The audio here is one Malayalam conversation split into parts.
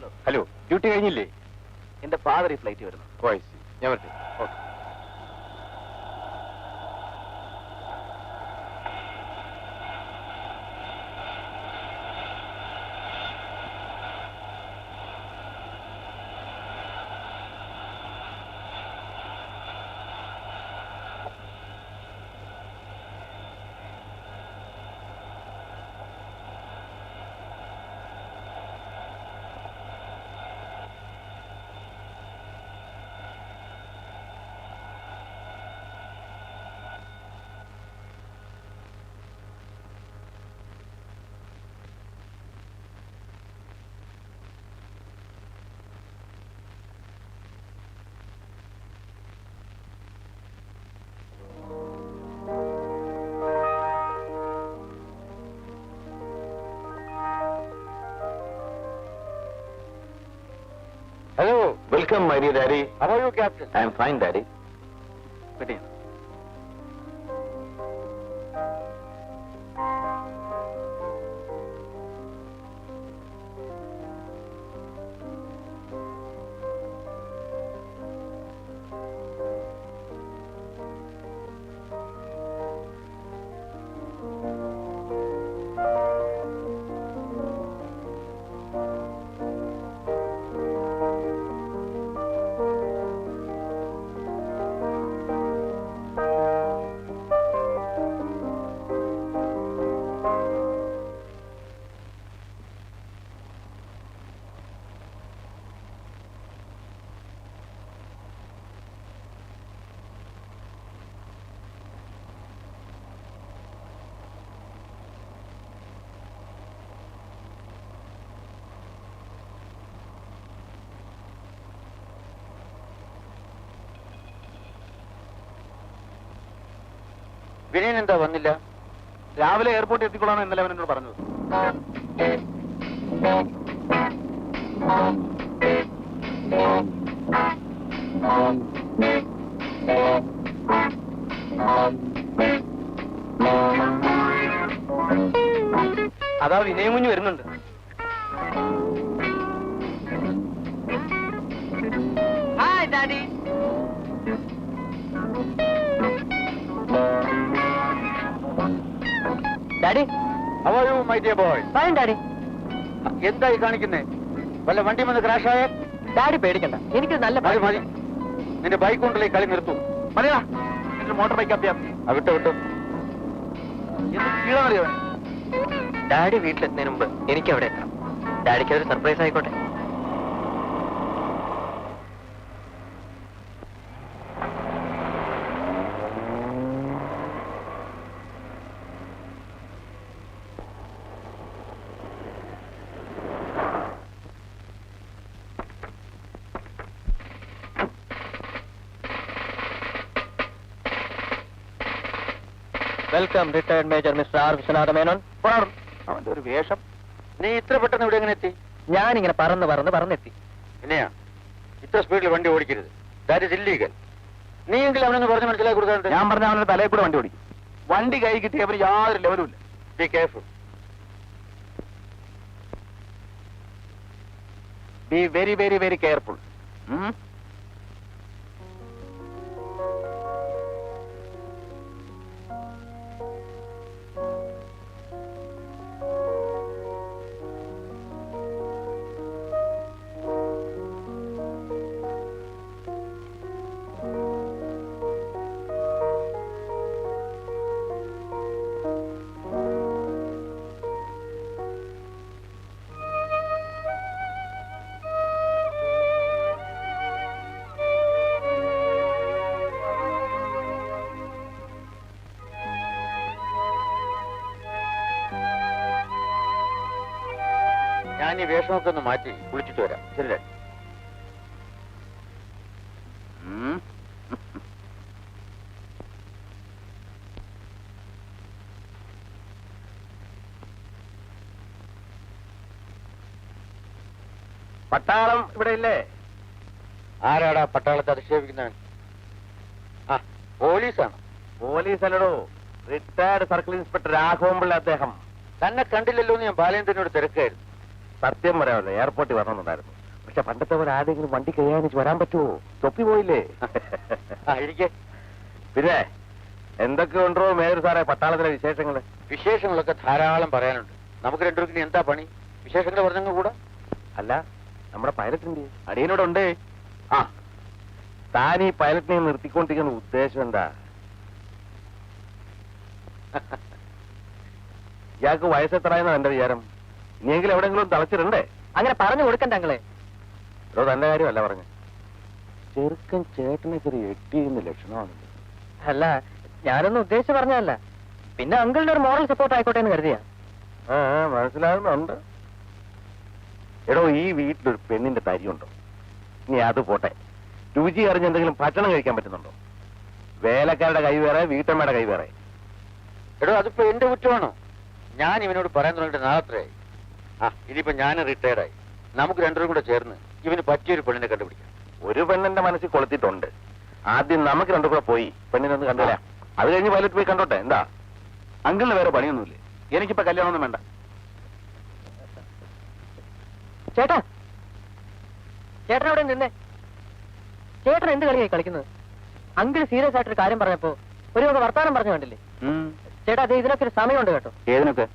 വരുന്നുണ്ടോ? ഹലോ, ഡ്യൂട്ടി കഴിഞ്ഞില്ലേ? എന്റെ ഫാദർ ഈ ഫ്ലൈറ്റ് വരുന്നു. ഞാൻ വരട്ടെ. Okay. Hello. Welcome, my dear Daddy. How are you, Captain? I am fine, Daddy. Good evening. Vinayan എന്താ വന്നില്ല? രാവിലെ എയർപോർട്ടിൽ എത്തിക്കൊള്ളാമെന്ന് ഇന്നലെ അവൻ എന്നോട് പറഞ്ഞത്. അതാ വിനയം കുഞ്ഞ് വരുന്നുണ്ട്. Hi daddy. Daddy, how are you, my dear boy? Fine, daddy. എന്തായി കാണിക്കുന്നേ? വല്ല വണ്ടി വന്ന് ക്രാഷ് ആയ? ഡാഡി പേടിക്കണ്ട, എനിക്ക് നല്ല മതി. നിന്റെ ബൈക്ക് കൊണ്ടല്ലേ കളി നിർത്തൂ. മതിയാ, നിന്റെ മോട്ടോർ ബൈക്ക് അഭ്യാസം. വിട്ടോ വിട്ടോ. എന്ത് ക്ഷീണമറിയോ? ഡാഡി വീട്ടിലെത്തുന്നതിന് മുമ്പ് എനിക്ക് അവിടെ എത്തണം. ഡാഡിക്ക് അതൊരു സർപ്രൈസ് ആയിക്കോട്ടെ. Welcome retired major mister R Vishwanatha Menon. അവന്റെ ഒരു വേഷം. നീ ഇത്ര പെട്ടെന്ന് ഇവിടെ എങ്ങനെ എത്തി? ഞാനിങ്ങനെ പറന്നെത്തി. എന്നെയാ ഇത്ര സ്പീഡിൽ വണ്ടി ഓടിക്കരുത്. That is illegal. നീ എങ്കിലും അവനൊന്ന് പറഞ്ഞ് മനസ്സിലാക്കി കൊടുക്കാറുണ്ട്. ഞാൻ പറഞ്ഞ അവന്റെ തലയിൽ കൂടെ വണ്ടി ഓടിക്കും. വണ്ടി കൈ കിട്ടി അവന് യാതൊരു ലെവലും ഇല്ല. Be careful. Be very very very careful. ഞാൻ ഈ വേഷമൊക്കെ ഒന്ന് മാറ്റി കുളിച്ചിട്ട് വരാം. ശരി. പട്ടാളം ഇവിടെ ഇല്ലേ? ആരാടാ പട്ടാളത്തെ അധിക്ഷേപിക്കുന്നവൻ? ആ, പോലീസാണ്. പോലീസ് അല്ലടോ, റിട്ടയർഡ് സർക്കിൾ ഇൻസ്പെക്ടർ രാഘവൻപിള്ള അദ്ദേഹം. തന്നെ കണ്ടില്ലല്ലോ എന്ന് ഞാൻ ബാലേന്ദ്രനോട് തിരക്കായിരുന്നു. സത്യം പറയാമല്ലോ, എയർപോർട്ടിൽ വരണമെന്നുണ്ടായിരുന്നു. പക്ഷെ പണ്ടത്തെ പോലെ ആരെങ്കിലും വണ്ടി കൈയാണിച്ച് വരാൻ പറ്റുമോ? തൊപ്പി പോയില്ലേ? ഇരിക്കെ. പിന്നെ എന്തൊക്കെ ഉണ്ടോ മേജർ സാറേ പട്ടാളത്തിലെ വിശേഷങ്ങള്? വിശേഷങ്ങളൊക്കെ ധാരാളം പറയാനുണ്ട്. നമുക്ക് രണ്ടുപേർക്കും എന്താ പണി? വിശേഷങ്ങൾ പറഞ്ഞങ്ങ് കൂടാ. അല്ല, നമ്മുടെ പൈലറ്റിന്റെ അടിയനോടുണ്ട്. ആ, താൻ ഈ പൈലറ്റിനെ നിർത്തിക്കൊണ്ടിരിക്കുന്ന ഉദ്ദേശം എന്താ? ഇയാൾക്ക് വയസ്സെത്രയെന്നാ എന്റെ വിചാരം? ഇനിയെങ്കിലും എവിടെയെങ്കിലും തളച്ചിട്ടുണ്ടേ? അങ്ങനെ പറഞ്ഞു കൊടുക്കണ്ട അങ്ങളെ. അതോ തന്റെ കാര്യമല്ല പറഞ്ഞു. ചെറുക്കൻ ചേട്ടനെ ചെറിയ 8 ലക്ഷണമാണ്. അല്ല, ഞാനൊന്നും ഉദ്ദേശിച്ച് പറഞ്ഞതല്ല. പിന്നെ അങ്കിളിന്റെ ഒരു മോറൽ സപ്പോർട്ട് ആയിക്കോട്ടെ എന്ന് കരുതിയാ. മനസ്സിലാകുന്നുണ്ട്. എടോ, ഈ വീട്ടിലൊരു പെണ്ണിന്റെ തരിയുണ്ടോ? ഇനി അത് പോട്ടെ, രുചി അറിഞ്ഞ് എന്തെങ്കിലും ഭക്ഷണം കഴിക്കാൻ പറ്റുന്നുണ്ടോ? വേലക്കാരുടെ കൈ വേറെ, വീട്ടമ്മയുടെ കൈ വേറെ. എടോ, അതിപ്പോ എന്റെ കുറ്റമാണോ? ഞാൻ ഇവനോട് പറയാൻ തുടങ്ങിയിട്ട് നാളത്രയായി. ഇനിയിപ്പോ ഞാൻ റിട്ടയർഡായി. നമുക്ക് രണ്ടുപേരും കൂടെ ചേർന്ന് ഇവന് പറ്റിയൊരു പെണ്ണിനെ കണ്ടുപിടിക്കാം. ഒരു പെണ്ണിന്റെ മനസ്സിൽ കൊളുത്തിട്ടുണ്ട്. ആദ്യം നമുക്ക് രണ്ടു കൂടെ പോയി പെണ്ണിനൊന്ന് കണ്ടുവരാം. അത് കഴിഞ്ഞ് പൈലറ്റ് പോയി കണ്ടോട്ടെ. എന്താ അങ്കിളിന് വേറെ പണിയൊന്നുമില്ലേ? എനിക്കിപ്പോ കല്യാണമൊന്നും വേണ്ട. ചേട്ടാ, ചേട്ടൻ അവിടെ നിന്നേ. ചേട്ടൻ എന്ത് കളിയായി കളിക്കുന്നത്? അങ്കിൾ സീരിയസ് ആയിട്ടൊരു കാര്യം പറഞ്ഞപ്പോ ഒരു വർത്താനം പറഞ്ഞു കണ്ടില്ലേ? ചേട്ടാ, അത് ഇതിനൊക്കെ ഒരു സമയമുണ്ട് കേട്ടോ. ഏതിനൊക്കെ?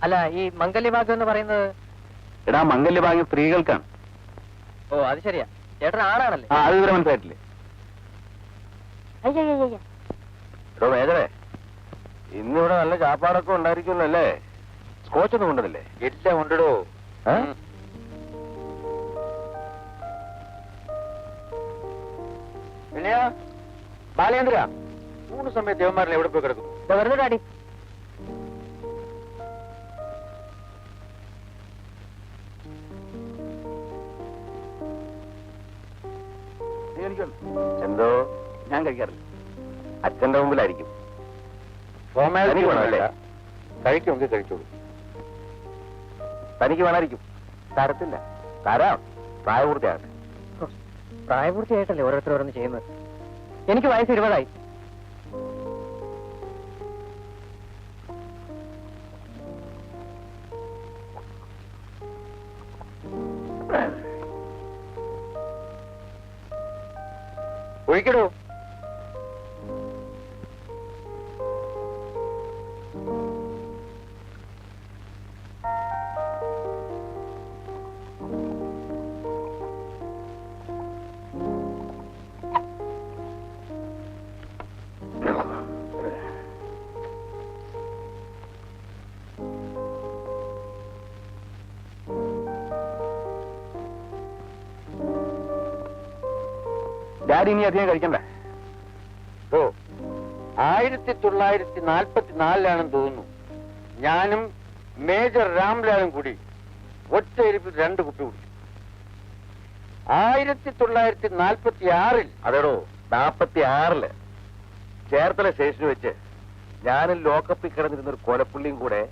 അല്ല, ഈ മംഗല്യഭാഗ്യം എന്ന് പറയുന്നത്. എടാ, മംഗല്യഭാഗ്യം സ്ത്രീകൾക്കാണ്. ഓ, അത് ശരിയാ. ചേട്ടൻ ആണാണല്ലേ? അത് ഇവരെ മനസ്സിലായിട്ടില്ലേ? എടോ മേജറേ, ഇന്നിവിടെ നല്ല ചാപ്പാടൊക്കെ ഉണ്ടായിരിക്കുമല്ലോ അല്ലേ? സ്കോച്ച് ഒന്നും കൊണ്ടതല്ലേ? എല്ലാം ഉണ്ടോ? പിന്നെയാ ബാലേന്ദ്ര, 3 സമയത്ത് ദേവന്മാരിൽ എവിടെ പോയി കിടക്കുന്നു? വെറുതെ ഡാഡി. എന്തോ ഞാൻ കഴിക്കാറില്ല. അച്ഛന്റെ മുമ്പിലായിരിക്കും. കഴിക്കുമെങ്കിൽ കഴിച്ചോളൂ. തനിക്ക് വേണമായിരിക്കും. തരത്തില്ല. തരാം, പ്രായപൂർത്തിയാകട്ടെ. പ്രായപൂർത്തിയായിട്ടല്ലേ ഓരോരുത്തർ ഓരോന്ന് ചെയ്യുന്നത്. എനിക്ക് വയസ്സ് 20ആയി. ഒഴിക്കടോ. ഡാഡി ഇനി അധികം കഴിക്കണ്ട. ഓ, 1944 തോന്നുന്നു ഞാനും മേജർ രാംലാലും കൂടി ഒറ്റ ഇരിപ്പിൽ 2 കുപ്പി കുടിച്ചു. 1946 അതേടോ 46 ചേർത്തല സ്റ്റേഷനിൽ വെച്ച് ഞാനും ലോക്കപ്പിൽ കിടന്നിരുന്നൊരു കൊലപ്പുള്ളിയും കൂടെ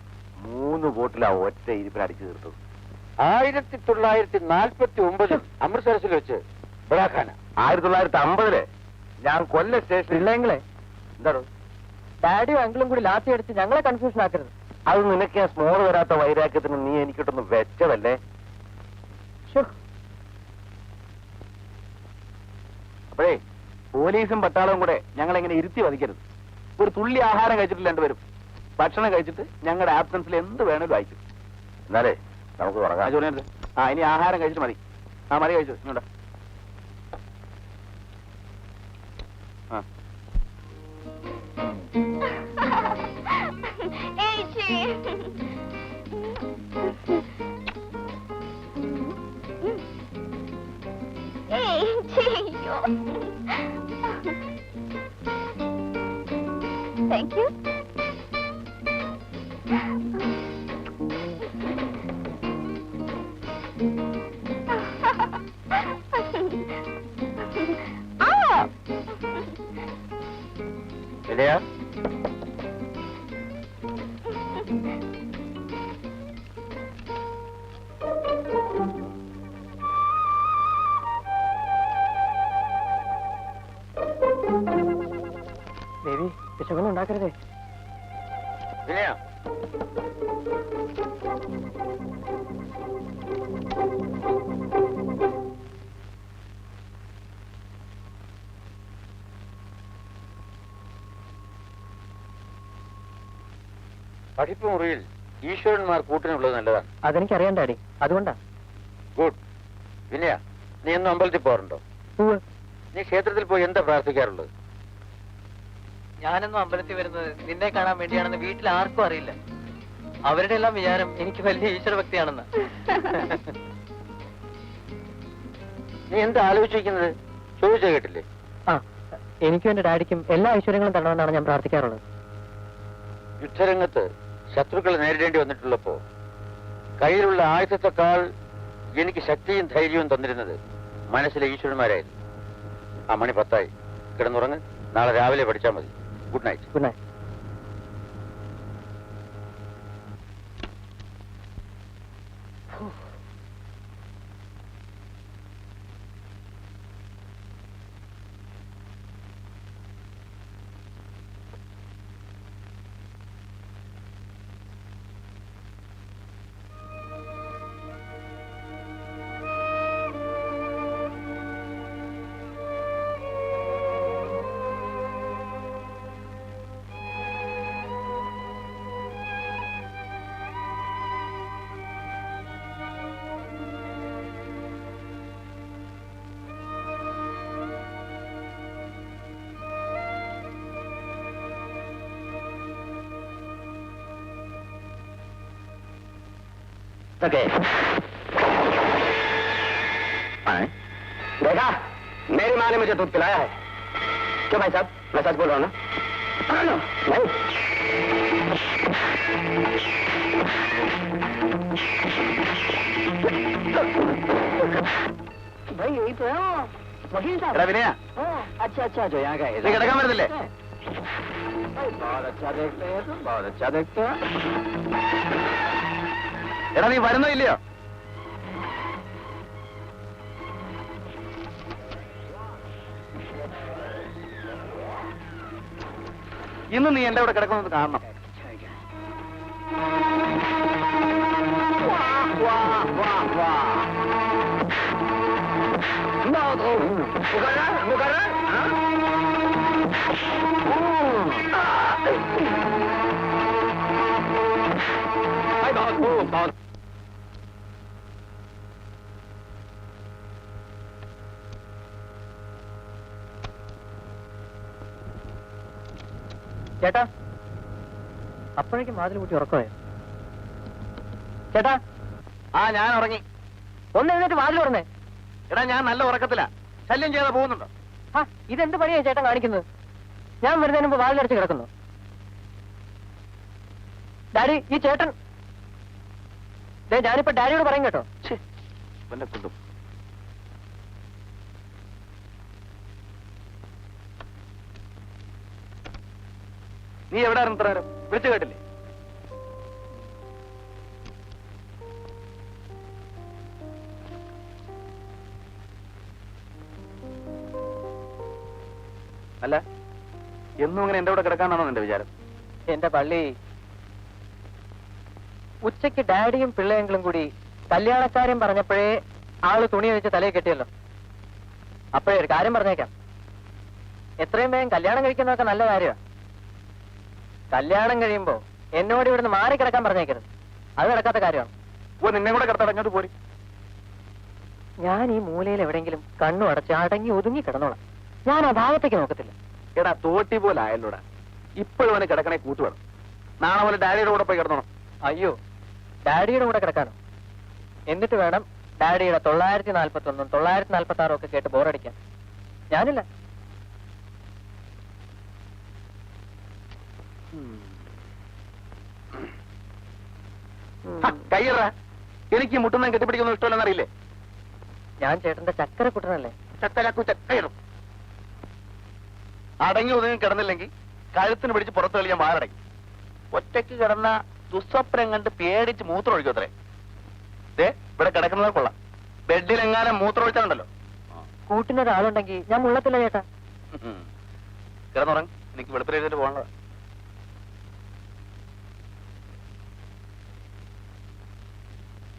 3 ബോട്ടിലാ ഒറ്റ ഇരിപ്പിൽ അടിച്ചു തീർത്തത്. 1949 അമൃത്സരസിൽ വെച്ച് ബറാഖാന. 1950 ഞാൻ കൊല്ലം സ്റ്റേഷനിൽ ഇല്ലെങ്കിലേ എന്താണോ ഡാഡിയും അങ്കിളും കൂടി ലാത്തി അടിച്ച് ഞങ്ങളെ കൺഫ്യൂഷൻ ആക്കരുത്. അത് നിനക്ക് ആ സ്മോൾ വരാത്ത വൈരാഗ്യത്തിന് നീ എനിക്കിട്ടൊന്ന് വെച്ചതല്ലേ? അപ്പോഴേ പോലീസും പട്ടാളവും കൂടെ ഞങ്ങളെങ്ങനെ ഇരുത്തി വധിക്കരുത്. ഒരു തുള്ളി ആഹാരം കഴിച്ചിട്ട് രണ്ടുപേരും ഭക്ഷണം കഴിച്ചിട്ട് ഞങ്ങളുടെ ആബ്സൻസിൽ എന്ത് വേണേലും അയക്കും. എന്നാലേ നമുക്ക് തുടങ്ങാം. ജോലിയുണ്ട്. ഇനി ആഹാരം കഴിച്ചിട്ട് മതി. മതി കഴിച്ചു. ഇങ്ങോട്ടാ. Thank you. Ilya? Devi, വിശകലനം ഉണ്ടാക്കരുതേ. Ilya? പഠിപ്പ് മുറിയിൽ ഈശ്വരന്മാർ കൂട്ടിനുള്ളത് നല്ലതാണ്. അതെനിക്കറിയാം ഡാഡി, അതുകൊണ്ടാ. ഗുഡ്. വിനയ, നീ എന്നും അമ്പലത്തിൽ പോകാറുണ്ടോ? നീ ക്ഷേത്രത്തിൽ പോയി എന്താ പ്രാർത്ഥിക്കാറുള്ളത്? ഞാനെന്നും അമ്പലത്തിൽ വരുന്നത് നിന്നെ കാണാൻ വേണ്ടിയാണെന്ന് വീട്ടിൽ ആർക്കും അറിയില്ല. അവരുടെ എല്ലാം വിചാരം എനിക്ക് വലിയ ഈശ്വര ഭക്തിയാണെന്ന്. നീ എന്താ ആലോചിക്കുന്നത്? ചോദിച്ചാ കേട്ടില്ലേ? ആ, എനിക്കും എന്റെ ഡാഡിക്കും എല്ലാ ഐശ്വര്യങ്ങളും തരണമെന്നാണ് ഞാൻ പ്രാർത്ഥിക്കാറുള്ളത്. യുദ്ധരംഗത്ത് ശത്രുക്കളെ നേരിടേണ്ടി വന്നിട്ടുള്ളപ്പോ കയ്യിലുള്ള ആയുധത്തെക്കാൾ എനിക്ക് ശക്തിയും ധൈര്യവും തന്നിരുന്നത് മനസ്സിലെ ഈശ്വരന്മാരായിരുന്നു. ആ മണി 10 കിടന്നുറങ്ങ്. നാളെ രാവിലെ പഠിച്ചാൽ മതി. Good night. Good night. Okay. देखा, मेरी माँ ने मुझे दूध पिलाया है. क्यों भाई साहब, मैं सच बोल रहा हूँ ना? नहीं. भाई यही तो है वकील साहब. विनय, अच्छा अच्छा जो यहाँ का है. किടക്കാൻ വരുന്നില്ലേ? बहुत अच्छा देखते हैं तुम, बहुत अच्छा देखते हैं. എടാ നീ വരുന്നോ ഇല്ലയോ? ഇന്ന് നീ എന്റെ കൂടെ കിടക്കുന്നത് കാണണം. ചേട്ടാ, അപ്പോഴേക്കും വാതിൽ കൂട്ടി ഉറക്കമായോ? ചേട്ടാ. ആ, ഞാൻ ഉറങ്ങി. ഒന്ന് എഴുന്നേറ്റ് വാതിൽ തുറന്നേ. എടാ ഞാൻ നല്ല ഉറക്കത്തിലാ. ശല്യം ചെയ്യാതെ പോകുന്നുണ്ടോ? ആ, ഇതെന്ത് പണിയാ ചേട്ടൻ കാണിക്കുന്നത്? ഞാൻ വരുന്നതിന് മുമ്പ് വാതിലടച്ച് കിടക്കുന്നു. ഡാഡി, ഈ ചേട്ടൻ ഞാനിപ്പോ ഡാഡിയോട് പറയും കേട്ടോ. എന്നെ കൊണ്ടും നീ എവിടെ ഇത്ര നേരം? വിളിച്ചു കേട്ടില്ലേ? അല്ല, എന്നും അങ്ങനെ എന്റെ കൂടെ കിടക്കാനാണോ നിന്റെ വിചാരം? എന്റെ പള്ളി, ഉച്ചയ്ക്ക് ഡാഡിയും പിള്ളയെങ്കിലും കൂടി കല്യാണക്കാരും പറഞ്ഞപ്പോഴേ ആള് തുണി വെച്ച് തലയിൽ കെട്ടിയല്ലോ. അപ്പോഴേ ഒരു കാര്യം പറഞ്ഞേക്കാം, എത്രയും വേഗം കല്യാണം കഴിക്കുന്നതൊക്കെ നല്ല കാര്യമാണ്. കല്യാണം കഴിയുമ്പോ എന്നോട് ഇവിടുന്ന് മാറി കിടക്കാൻ പറഞ്ഞേക്കരുത്. അത് നടക്കാത്ത കാര്യമാണ്. ഓ, നിന്നെ കൂടെ കിടത്താൻ അങ്ങോട്ട് പോരി. ഞാൻ ഈ മൂലയിൽ എവിടെയെങ്കിലും കണ്ണു അടച്ച് അടങ്ങി ഒതുങ്ങി കിടന്നോളാം. ഞാൻ ആ ഭാഗത്തേക്ക് നോക്കത്തില്ല. എടാ തോട്ടി പോലെ ആയല്ലോടാ. ഇപ്പോഴും അവന് കിടക്കണേ കൂട്ടുവേണം. നാളെ പോലെ ഡാഡിയുടെ കൂടെ പോയി കിടന്നോണം. അയ്യോ, ഡാഡിയുടെ കൂടെ കിടക്കാനോ? എന്നിട്ട് വേണം ഡാഡിയുടെ 941 946 ഒക്കെ കേട്ട് ബോറടിക്കാൻ. ഞാനില്ല. കയ്യറ, എനിക്ക് മുട്ടുന്ന കെട്ടിപ്പിടിക്കുന്ന ഇഷ്ടമല്ലെന്നറിയില്ലേ? ഞാൻ ചേട്ടന്റെ ചക്കര കുട്ടനല്ലേ? കയറും. അടങ്ങി ഒതുങ്ങി കിടന്നില്ലെങ്കിൽ കഴുത്തിന് പിടിച്ച് പുറത്ത് കളിയാൻ മാറടങ്ങി. ഒറ്റയ്ക്ക് കിടന്ന ദുസ്വപ്നം കണ്ട് പേടിച്ച് മൂത്രം ഒഴിക്കും അത്രേ. ഇവിടെ കിടക്കുന്നത് കൊള്ളാം. ബെഡിലെങ്ങാനും മൂത്രം ഒഴിച്ചാലുണ്ടല്ലോ. കൂട്ടിനൊരാളുണ്ടെങ്കിൽ ഞാൻ മുള്ളത്തില്ല ചേട്ടാ. കിടന്നുറങ്ങ്, എനിക്ക് വെളുപ്പിൽ എഴുതിട്ട് പോകേണ്ടതാ.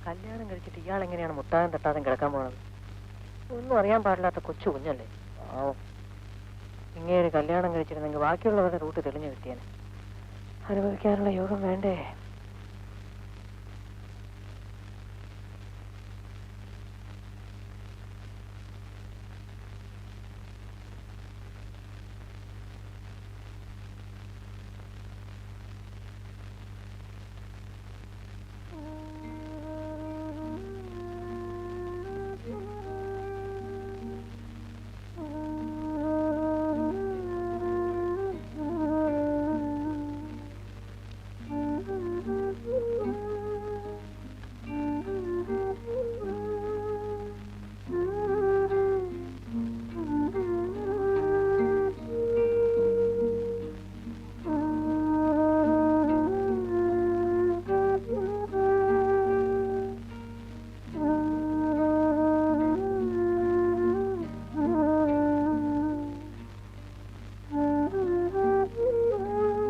കല്യാണം കഴിച്ചിട്ട് ഇയാൾ എങ്ങനെയാണ് മുട്ടാനും തട്ടാനും കിടക്കാൻ പോണത്? ഒന്നും അറിയാൻ പാടില്ലാത്ത കൊച്ചു കുഞ്ഞല്ലേ. ഇങ്ങനെ കല്യാണം കഴിച്ചിരുന്നെങ്കിൽ ബാക്കിയുള്ളവരുടെ റൂട്ട് തെളിഞ്ഞു കിട്ടിയേനെ. അനുഭവിക്കാനുള്ള യോഗം വേണ്ടേ?